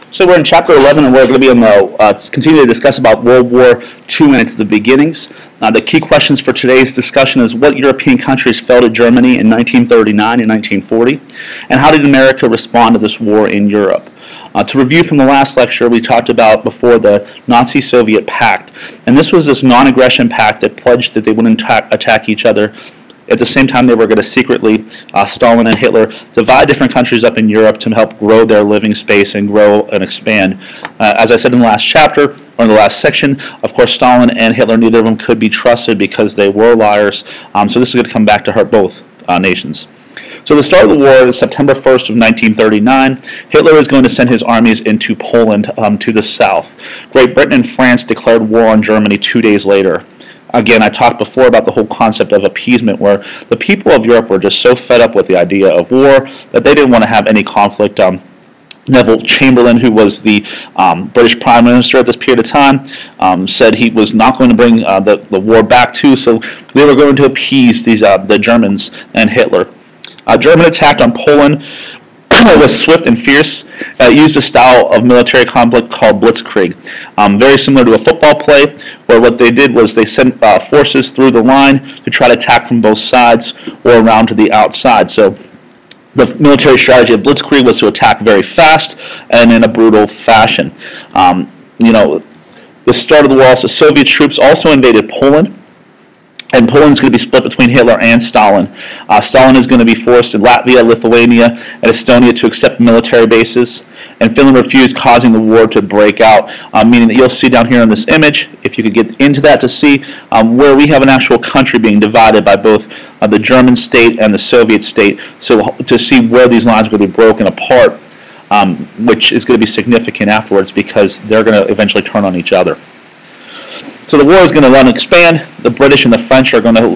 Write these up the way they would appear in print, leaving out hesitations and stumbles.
So we're in chapter 11, and we're going to be on the continue to discuss about World War II and its the beginnings. The key questions for today's discussion is what European countries fell to Germany in 1939 and 1940, and how did America respond to this war in Europe? To review from the last lecture, we talked about before the Nazi-Soviet Pact, and this was this non-aggression pact that pledged that they wouldn't attack each other. At the same time, they were going to secretly, Stalin and Hitler, divide different countries up in Europe to help grow their living space and grow and expand. As I said in the last chapter, or in the last section, of course, Stalin and Hitler, neither of them could be trusted because they were liars. So this is going to come back to hurt both nations. So the start of the war is September 1st of 1939. Hitler is going to send his armies into Poland to the south. Great Britain and France declared war on Germany 2 days later. Again, I talked before about the whole concept of appeasement, where the people of Europe were just so fed up with the idea of war that they didn't want to have any conflict. Neville Chamberlain, who was the British Prime Minister at this period of time, said he was not going to bring the war back to, so they were going to appease these the Germans and Hitler. German attack on Poland was swift and fierce. It used a style of military conflict called blitzkrieg, very similar to a football play, where what they did was they sent forces through the line to try to attack from both sides or around to the outside. So the military strategy of blitzkrieg was to attack very fast and in a brutal fashion. The start of the war, so Soviet troops also invaded Poland. And Poland's going to be split between Hitler and Stalin. Stalin is going to be forced in Latvia, Lithuania, and Estonia to accept military bases. And Finland refused, causing the war to break out, meaning that you'll see down here in this image, if you could get into that to see, where we have an actual country being divided by both the German state and the Soviet state. So to see where these lines are going to be broken apart, which is going to be significant afterwards because they're going to eventually turn on each other. So the war is going to run and expand. The British and the French are going to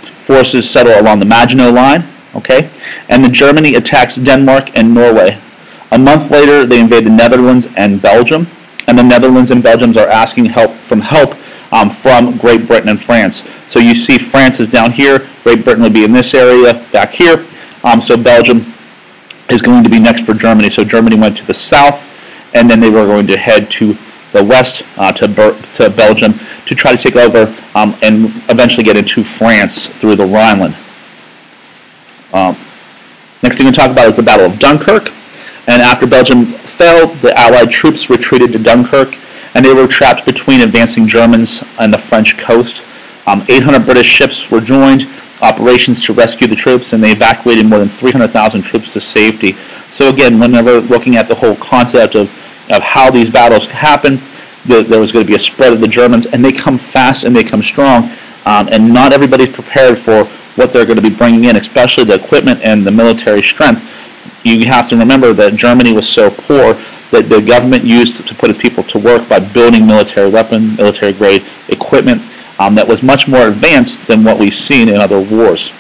forces settle along the Maginot Line, okay? And then Germany attacks Denmark and Norway. A month later, they invade the Netherlands and Belgium, and the Netherlands and Belgium are asking from Great Britain and France. So you see France is down here, Great Britain would be in this area back here, so Belgium is going to be next for Germany. So Germany went to the south, and then they were going to head to the west to Belgium to try to take over and eventually get into France through the Rhineland. Next thing we'll talk about is the Battle of Dunkirk. And after Belgium fell, the Allied troops retreated to Dunkirk, and they were trapped between advancing Germans and the French coast. 800 British ships were joined, operations to rescue the troops, and they evacuated more than 300,000 troops to safety. So again, whenever looking at the whole concept of how these battles happen, there was going to be a spread of the Germans, and they come fast and they come strong, and not everybody's prepared for what they're going to be bringing in, especially the equipment and the military strength. You have to remember that Germany was so poor that the government used to put its people to work by building military weapon, military-grade equipment that was much more advanced than what we've seen in other wars.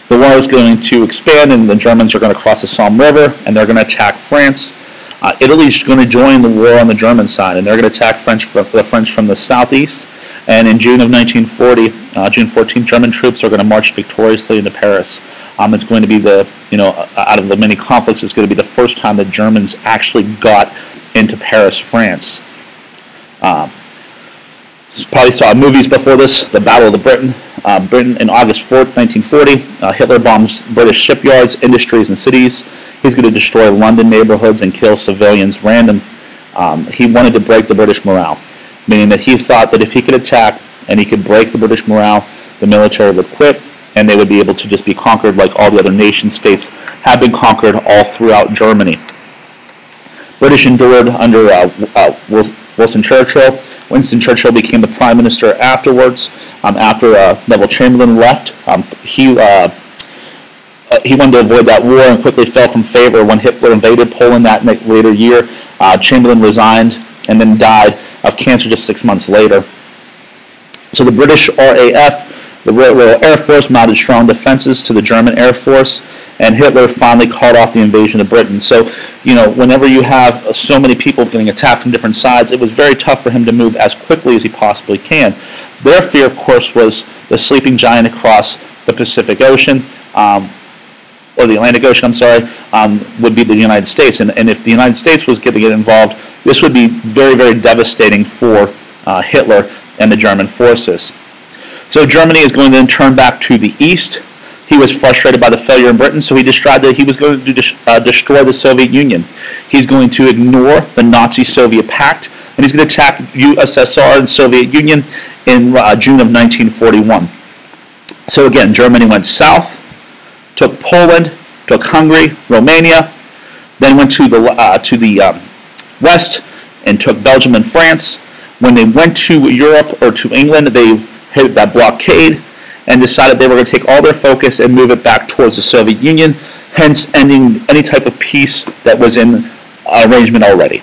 The war is going to expand, and the Germans are going to cross the Somme River, and they're going to attack France. Italy is going to join the war on the German side, and they're going to attack the French from the southeast. And in June of 1940, June 14th, German troops are going to march victoriously into Paris. It's going to be out of the many conflicts, it's going to be the first time that Germans actually got into Paris, France. Probably saw movies before this, the Battle of Britain. Britain in August 4th, 1940, Hitler bombs British shipyards, industries, and cities. He's going to destroy London neighborhoods and kill civilians random. He wanted to break the British morale, meaning that he thought that if he could attack and he could break the British morale, the military would quit and they would be able to just be conquered like all the other nation states have been conquered all throughout Germany. British endured under Winston Churchill. Winston Churchill became the Prime Minister afterwards. After Neville Chamberlain left, he wanted to avoid that war and quickly fell from favor when Hitler invaded Poland that later year. Chamberlain resigned and then died of cancer just 6 months later. So the British RAF, the Royal Air Force, mounted strong defenses to the German Air Force, and Hitler finally called off the invasion of Britain. So, whenever you have so many people getting attacked from different sides, it was very tough for him to move as quickly as he possibly can. Their fear, of course, was the sleeping giant across the Pacific Ocean, or the Atlantic Ocean, I'm sorry, would be the United States. And if the United States was going to get involved, this would be very, very devastating for Hitler and the German forces. So Germany is going to then turn back to the east. He was frustrated by the failure in Britain, so he decided that he was going to destroy the Soviet Union. He's going to ignore the Nazi-Soviet pact, and he's going to attack USSR and Soviet Union in June of 1941. So again, Germany went south, took Poland, took Hungary, Romania, then went to the west and took Belgium and France. When they went to Europe or to England, they hit that blockade and decided they were going to take all their focus and move it back towards the Soviet Union, hence ending any type of peace that was in arrangement already.